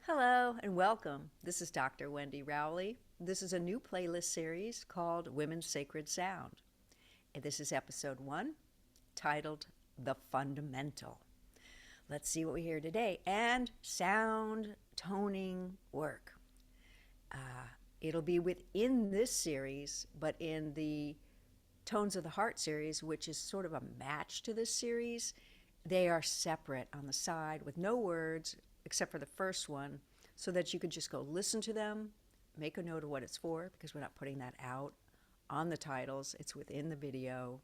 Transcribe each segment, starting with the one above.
Hello and welcome. This is Dr. Wendy Rowley. This is a new playlist series called Women's Sacred Sound. And this is episode 1, titled The Fundamental. Let's see what we hear today. And sound toning work. It'll be within this series, but in the Tones of the Heart series, which is sort of a match to this series, they are separate on the side with no words except for the first one, so that you could just go listen to them, make a note of what it's for, because we're not putting that out on the titles. It's within the video.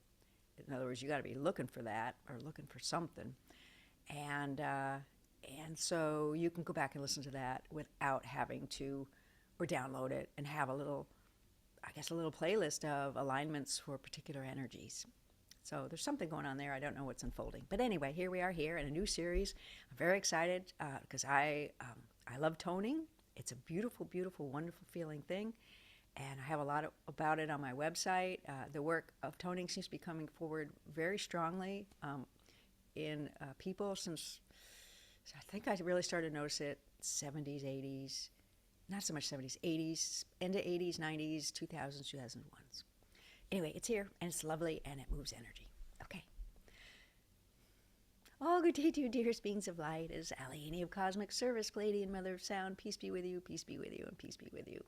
In other words, you got to be looking for that or looking for something. And so you can go back and listen to that without having to, or download it and have a little playlist of alignments for particular energies. So there's something going on there. I don't know what's unfolding. But anyway, here we are here in a new series. I'm very excited because I love toning. It's a beautiful, beautiful, wonderful feeling thing. And I have a lot about it on my website. The work of toning seems to be coming forward very strongly in people since I think I really started to notice it 70s, 80s, not so much 70s, 80s, end of 80s, 90s, 2000s, 2001s. Anyway, it's here, and it's lovely, and it moves energy. Okay. All good day to you, dearest beings of light. It is Allegheny of Cosmic Service, Palladian Mother of Sound. Peace be with you, peace be with you, and peace be with you.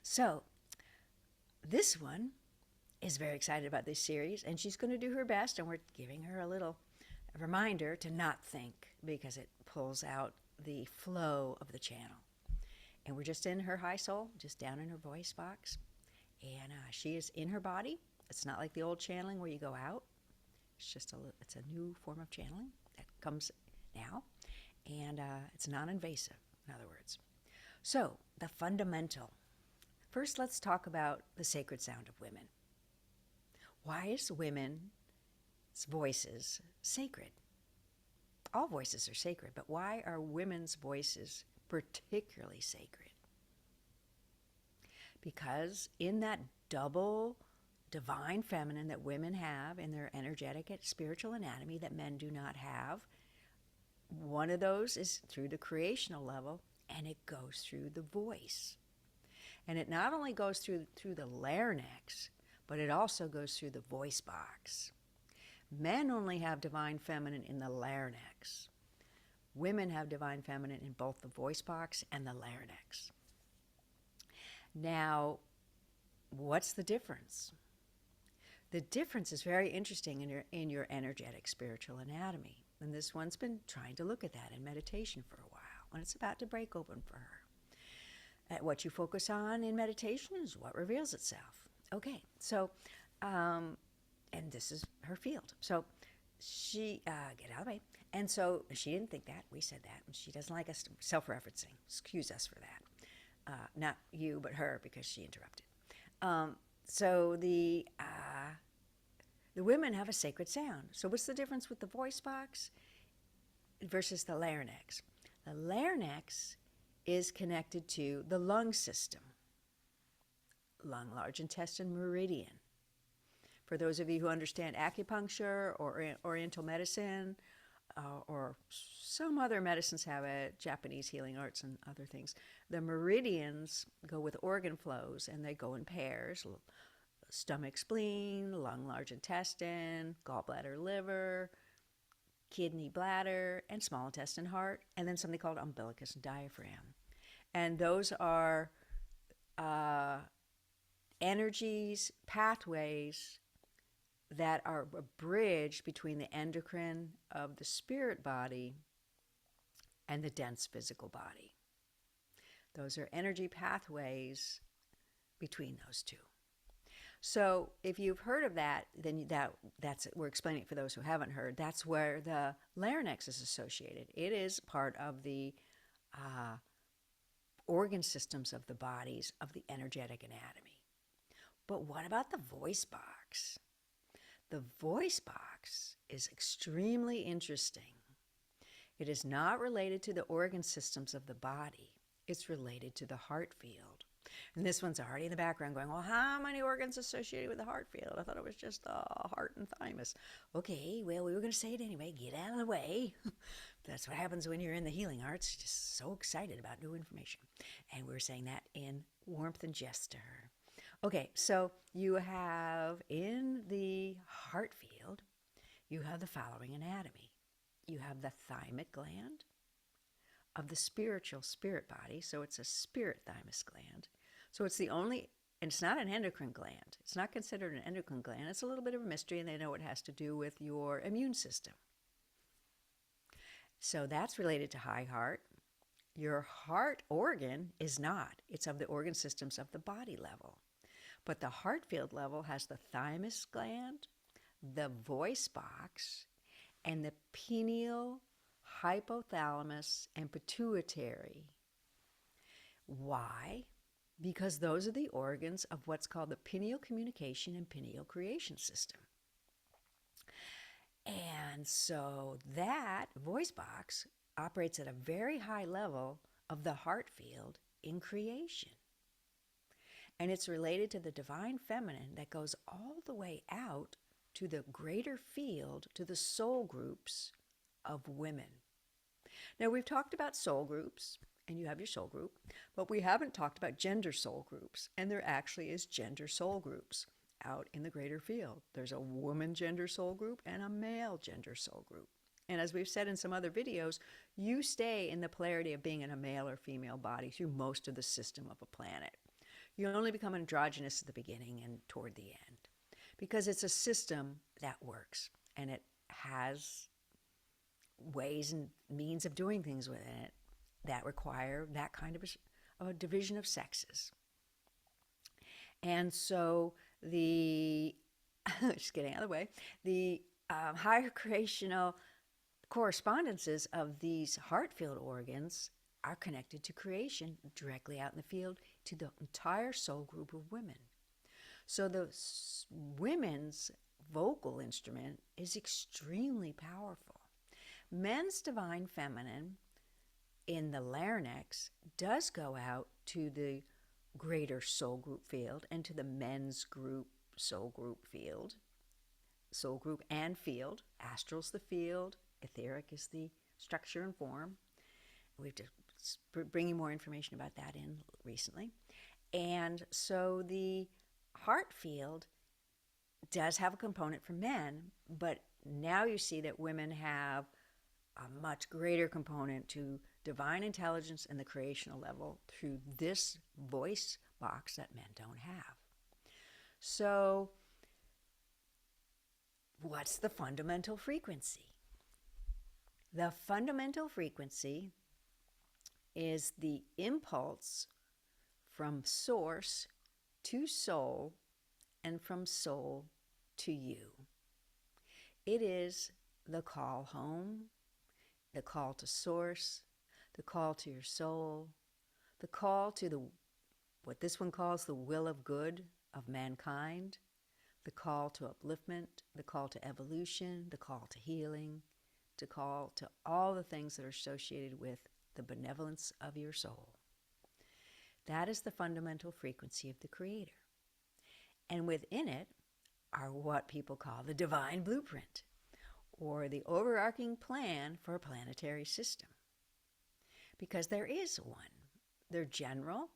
So, this one is very excited about this series, and she's going to do her best, and we're giving her a little reminder to not think, because it pulls out the flow of the channel. And we're just in her high soul, just down in her voice box. And she is in her body. It's not like the old channeling where you go out. It's a new form of channeling that comes now. And it's non-invasive, in other words. So, the fundamental. First, let's talk about the sacred sound of women. Why is women's voices sacred? All voices are sacred, but why are women's voices particularly sacred? Because in that double divine feminine that women have in their energetic and spiritual anatomy that men do not have, one of those is through the creational level, and it goes through the voice. And it not only goes through the larynx, but it also goes through the voice box. Men only have divine feminine in the larynx. Women have divine feminine in both the voice box and the larynx. Now, what's the difference? The difference is very interesting in your energetic spiritual anatomy. And this one's been trying to look at that in meditation for a while, and it's about to break open for her. What you focus on in meditation is what reveals itself. Okay, so, and this is her field. So she, get out of the way. And so she didn't think that. We said that. And she doesn't like us self-referencing. Excuse us for that. Not you, but her, because she interrupted. So the women have a sacred sound. So what's the difference with the voice box versus the larynx? The larynx is connected to the lung system, lung, large intestine, meridian. For those of you who understand acupuncture or oriental medicine, or some other medicines have it, Japanese healing arts and other things. The meridians go with organ flows, and they go in pairs: stomach, spleen, lung, large intestine, gallbladder, liver, kidney, bladder, and small intestine, heart, and then something called umbilicus and diaphragm. And those are energies, pathways that are a bridge between the endocrine of the spirit body and the dense physical body. Those are energy pathways between those two. So if you've heard of that, then that's it. We're explaining it for those who haven't heard. That's where the larynx is associated. It is part of the organ systems of the bodies of the energetic anatomy. But what about the voice box? The voice box is extremely interesting. It is not related to the organ systems of the body. It's related to the heart field. And this one's already in the background going, well, how many organs associated with the heart field? I thought it was just the heart and thymus. Okay, well, we were going to say it anyway. Get out of the way. That's what happens when you're in the healing arts. Just so excited about new information. And we were saying that in warmth and gesture. Okay, so you have in the heart field, you have the following anatomy. You have the thymic gland of the spiritual spirit body, so it's a spirit thymus gland. So it's the only, and it's not an endocrine gland. It's not considered an endocrine gland. It's a little bit of a mystery, and they know it has to do with your immune system. So that's related to high heart. Your heart organ is not. It's of the organ systems of the body level. But the heart field level has the thymus gland, the voice box, and the pineal, hypothalamus, and pituitary. Why? Because those are the organs of what's called the pineal communication and pineal creation system. And so that voice box operates at a very high level of the heart field in creation. And it's related to the divine feminine that goes all the way out to the greater field, to the soul groups of women. Now, we've talked about soul groups, and you have your soul group, but we haven't talked about gender soul groups, and there actually is gender soul groups out in the greater field. There's a woman gender soul group and a male gender soul group. And as we've said in some other videos, you stay in the polarity of being in a male or female body through most of the system of a planet. You only become androgynous at the beginning and toward the end, because it's a system that works, and it has ways and means of doing things within it that require that kind of a division of sexes. And so just getting out of the way, the higher creational correspondences of these heart field organs are connected to creation directly out in the field to the entire soul group of women. So the women's vocal instrument is extremely powerful. Men's divine feminine in the larynx does go out to the greater soul group field and to the men's group soul group field. Soul group and field. Astral's the field. Etheric is the structure and form. We've just bringing more information about that in recently. And so the heart field does have a component for men, but now you see that women have a much greater component to divine intelligence and the creational level through this voice box that men don't have. So what's the fundamental frequency? The fundamental frequency is the impulse from source to soul and from soul to you. It is the call home, the call to source, the call to your soul, the call to what this one calls the will of good of mankind, the call to upliftment, the call to evolution, the call to healing, the call to all the things that are associated with the benevolence of your soul. That is the fundamental frequency of the Creator. And within it are what people call the divine blueprint, or the overarching plan for a planetary system. Because there is one. They're general.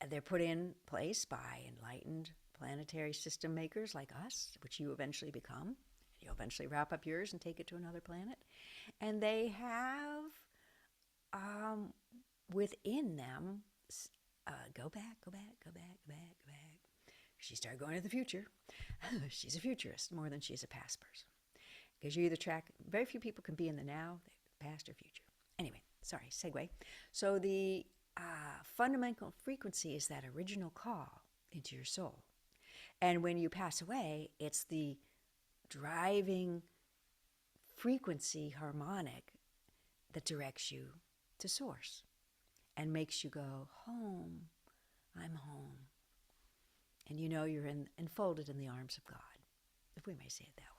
They're put in place by enlightened planetary system makers like us, which you eventually become. You'll eventually wrap up yours and take it to another planet. And they have within them, go back. She started going to the future. She's a futurist more than she's a past person. Because you either track, very few people can be in the now, past or future. Anyway, sorry, segue. So the fundamental frequency is that original call into your soul. And when you pass away, it's the driving frequency harmonic that directs you to source and makes you go, home, I'm home. And you know you're enfolded in the arms of God, if we may say it that way.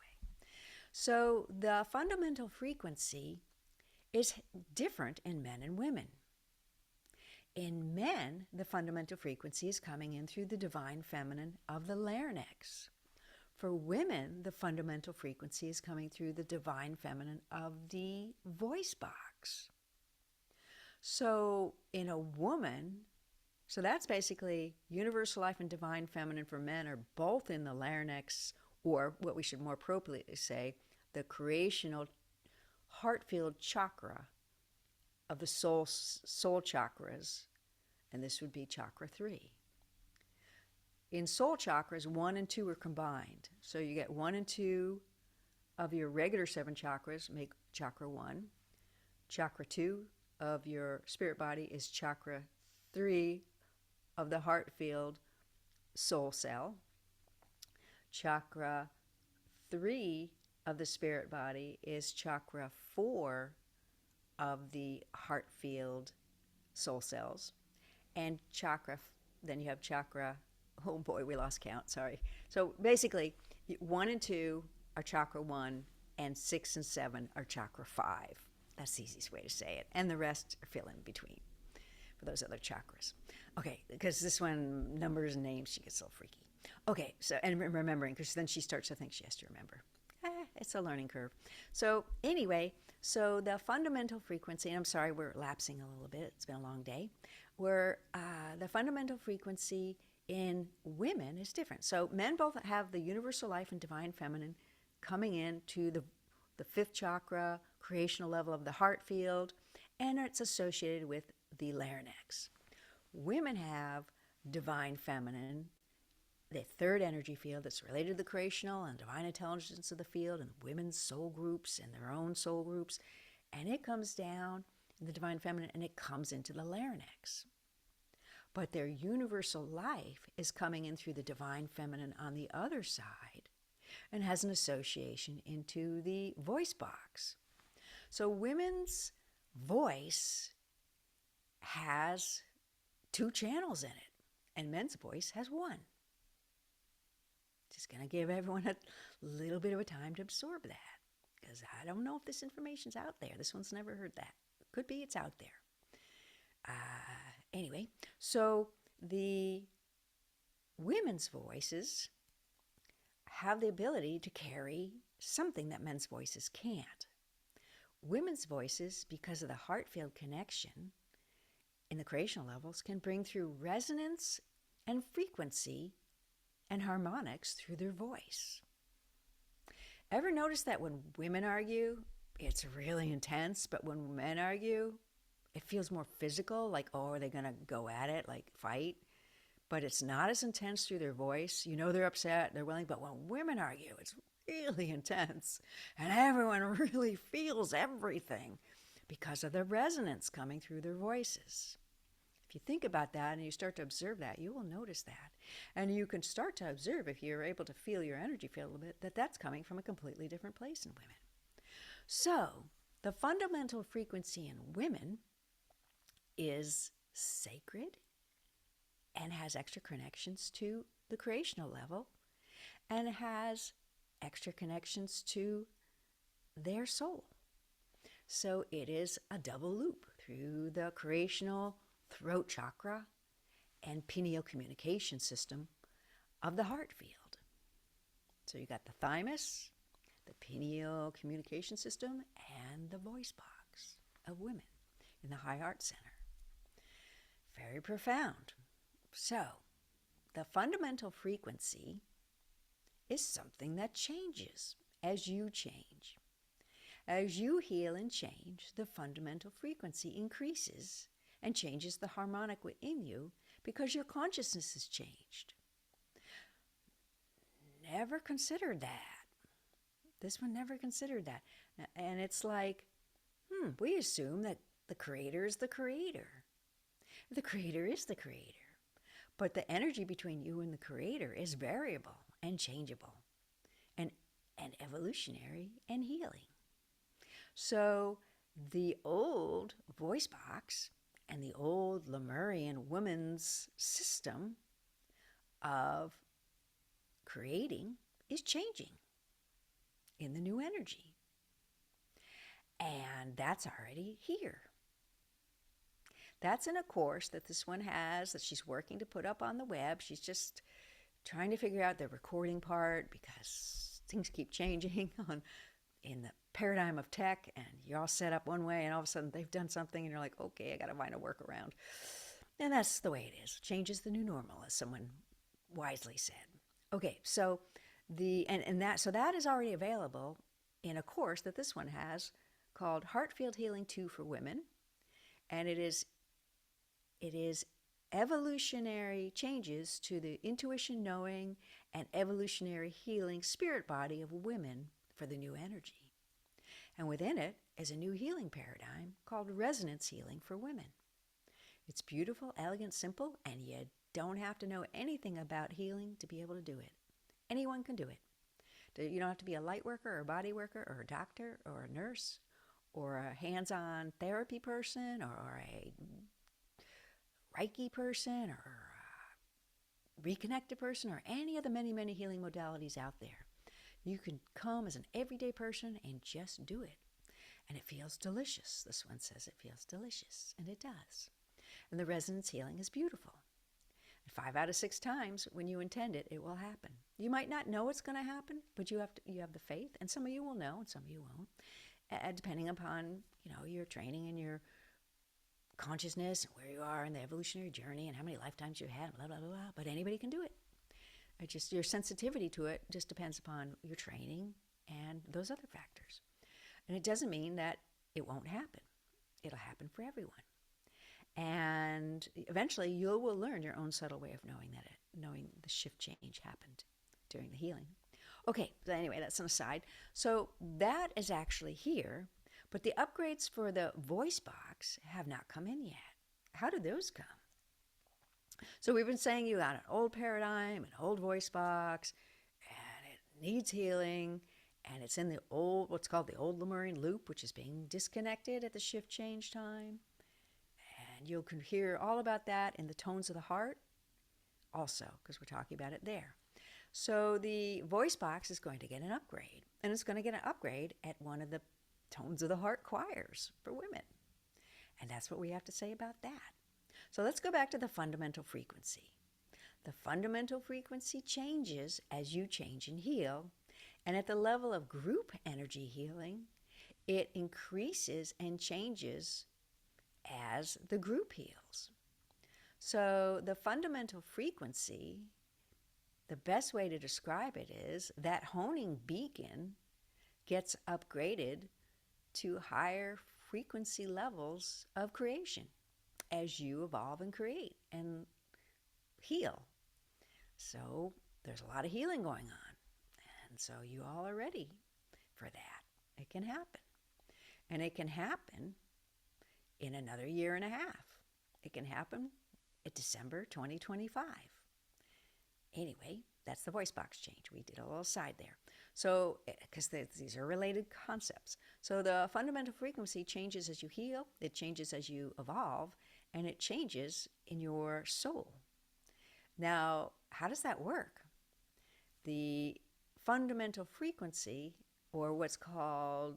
So the fundamental frequency is different in men and women. In men, the fundamental frequency is coming in through the divine feminine of the larynx. For women, the fundamental frequency is coming through the divine feminine of the voice box. So in a woman, so that's basically universal life and divine feminine for men are both in the larynx, or what we should more appropriately say, the creational heart field chakra of the soul chakras, and this would be chakra 3. In soul chakras, 1 and 2 are combined. So you get 1 and 2 of your regular 7 chakras make chakra 1. Chakra 2 of your spirit body is chakra 3 of the heart field soul cell. Chakra 3 of the spirit body is chakra 4 of the heart field soul cells. And then you have chakra, oh boy, we lost count, sorry. So basically, 1 and 2 are chakra 1, and 6 and 7 are chakra 5. That's the easiest way to say it. And the rest are fill in between for those other chakras. Okay, because this one, numbers and names, she gets a little freaky. Okay, so, and remembering, because then she starts to think she has to remember. It's a learning curve. So anyway, so the fundamental frequency, and I'm sorry we're lapsing a little bit, it's been a long day, where the fundamental frequency in women is different. So men both have the universal life and divine feminine coming into the 5th chakra, creational level of the heart field, and it's associated with the larynx. Women have divine feminine, the 3rd energy field that's related to the creational and divine intelligence of the field, and women's soul groups and their own soul groups, and it comes down in the divine feminine and it comes into the larynx. But their universal life is coming in through the divine feminine on the other side and has an association into the voice box. So women's voice has 2 channels in it, and men's voice has 1. Just going to give everyone a little bit of a time to absorb that, because I don't know if this information's out there. This one's never heard that. Could be it's out there. Anyway, so the women's voices have the ability to carry something that men's voices can't. Women's voices, because of the heart field connection in the creational levels, can bring through resonance and frequency and harmonics through their voice. Ever notice that when women argue, it's really intense, but when men argue, it feels more physical, like, oh, are they going to go at it, like fight? But it's not as intense through their voice. You know they're upset, they're willing, but when women argue, it's really intense. And everyone really feels everything because of the resonance coming through their voices. If you think about that and you start to observe that, you will notice that. And you can start to observe, if you're able to feel your energy feel a little bit, that that's coming from a completely different place in women. So the fundamental frequency in women is sacred and has extra connections to the creational level and has extra connections to their soul. So it is a double loop through the creational throat chakra and pineal communication system of the heart field. So you got the thymus, the pineal communication system, and the voice box of women in the high heart center. Very profound. So the fundamental frequency is something that changes as you change. As you heal and change, the fundamental frequency increases and changes the harmonic within you because your consciousness has changed. Never considered that. This one never considered that. And it's like, we assume that the creator is the creator. The creator is the creator. But the energy between you and the creator is variable and changeable and evolutionary and healing. So the old voice box and the old Lemurian woman's system of creating is changing in the new energy. And that's already here. That's in a course that this one has that she's working to put up on the web. She's just trying to figure out the recording part because things keep changing in the paradigm of tech, and you're all set up one way and all of a sudden they've done something and you're like, okay, I got to find a workaround. And that's the way it is. Change is the new normal, as someone wisely said. Okay, so that is already available in a course that this one has called Heart Field Healing 2 for Women, and it is evolutionary changes to the intuition, knowing, and evolutionary healing spirit body of women for the new energy. And within it is a new healing paradigm called resonance healing for women. It's beautiful, elegant, simple, and you don't have to know anything about healing to be able to do it. Anyone can do it. You don't have to be a light worker or a body worker or a doctor or a nurse or a hands-on therapy person or a Reiki person or a reconnected person or any of the many, many healing modalities out there. You can come as an everyday person and just do it. And it feels delicious. This one says it feels delicious, and it does. And the resonance healing is beautiful. 5 out of 6 times when you intend it, it will happen. You might not know it's going to happen, but you have the faith, and some of you will know and some of you won't, depending upon your training and your consciousness and where you are in the evolutionary journey and how many lifetimes you had, blah, blah, blah, blah. But anybody can do it. Your sensitivity to it just depends upon your training and those other factors. And it doesn't mean that it won't happen. It'll happen for everyone. And eventually you will learn your own subtle way of knowing the shift change happened during the healing. Okay, so anyway, that's an aside. So that is actually here, but the upgrades for the voice box have not come in yet. How did those come? So we've been saying you got an old paradigm, an old voice box, and it needs healing, and it's in what's called the old Lemurian loop, which is being disconnected at the shift change time. And you can hear all about that in the tones of the heart also, because we're talking about it there. So the voice box is going to get an upgrade, and it's going to get an upgrade at one of the tones of the heart choirs for women. And that's what we have to say about that. So let's go back to the fundamental frequency. The fundamental frequency changes as you change and heal, and at the level of group energy healing, it increases and changes as the group heals. So the fundamental frequency, the best way to describe it is that honing beacon gets upgraded to higher frequency levels of creation as you evolve and create and heal. So there's a lot of healing going on. And so you all are ready for that. It can happen. And it can happen in another year and a half. It can happen in December 2025. Anyway, that's the voice box change. We did a little side there. So, because these are related concepts. So the fundamental frequency changes as you heal, it changes as you evolve, and it changes in your soul. Now, how does that work? The fundamental frequency, or we call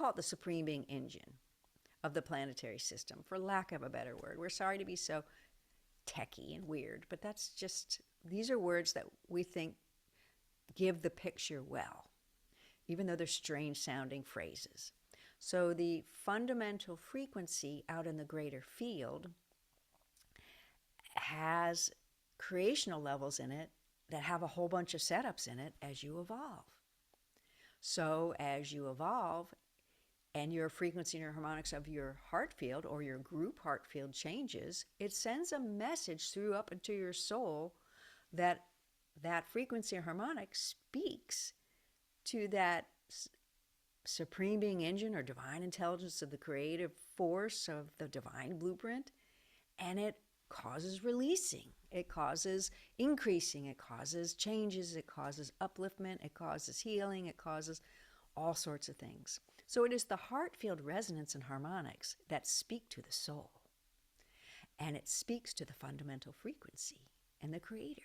it the Supreme Being Engine of the planetary system, for lack of a better word. We're sorry to be so techie and weird, but these are words that we think give the picture well, even though they're strange sounding phrases. So the fundamental frequency out in the greater field has creational levels in it that have a whole bunch of setups in it as you evolve. So as you evolve and your frequency and your harmonics of your heart field or your group heart field changes, it sends a message through up into your soul that frequency or harmonic speaks to that Supreme Being Engine or divine intelligence of the creative force of the divine blueprint, and it causes releasing, it causes increasing, it causes changes, it causes upliftment, it causes healing, it causes all sorts of things. So it is the heart field resonance and harmonics that speak to the soul, and it speaks to the fundamental frequency and the creator.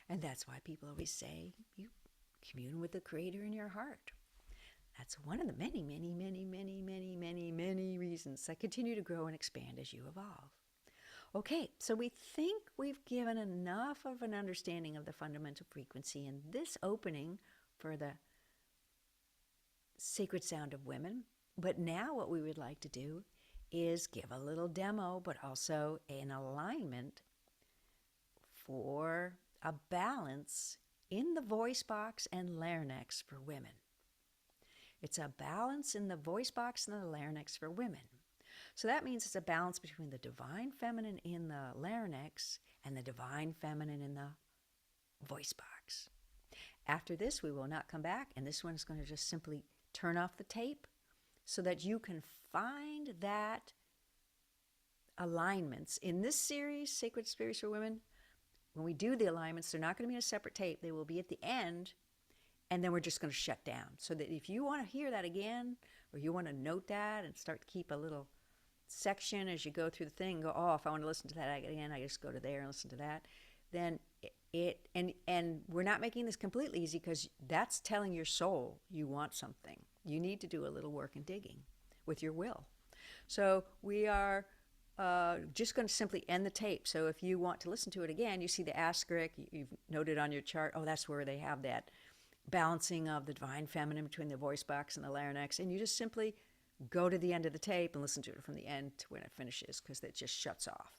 And that's why people always say you commune with the creator in your heart. That's one of the many, many, many, many, many, many, many reasons that continue to grow and expand as you evolve. Okay, so we think we've given enough of an understanding of the fundamental frequency in this opening for the sacred sound of women. But now what we would like to do is give a little demo, but also an alignment for a balance in the voice box and larynx for women. It's a balance in the voice box and the larynx for women. So that means it's a balance between the divine feminine in the larynx and the divine feminine in the voice box. After this, we will not come back, and this one is going to just simply turn off the tape so that you can find that alignments. In this series, Sacred Spirits for Women, when we do the alignments, they're not going to be in a separate tape. They will be at the end, and then we're just going to shut down. So that if you want to hear that again, or you want to note that and start to keep a little section as you go through the thing, go, oh, if I want to listen to that again, I just go to there and listen to that. Then and we're not making this completely easy because that's telling your soul you want something. You need to do a little work and digging with your will. So we are just going to simply end the tape. So if you want to listen to it again, you see the asterisk, you've noted on your chart, oh, that's where they have that balancing of the divine feminine between the voice box and the larynx. And you just simply go to the end of the tape and listen to it from the end to when it finishes, because it just shuts off.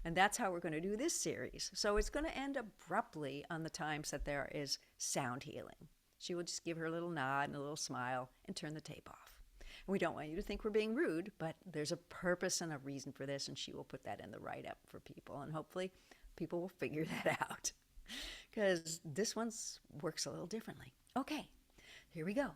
And that's how we're going to do this series. So it's going to end abruptly on the times that there is sound healing. She will just give her a little nod and a little smile and turn the tape off. And we don't want you to think we're being rude, but there's a purpose and a reason for this, and she will put that in the write-up for people. And hopefully people will figure that out, because this one works a little differently. Okay, here we go.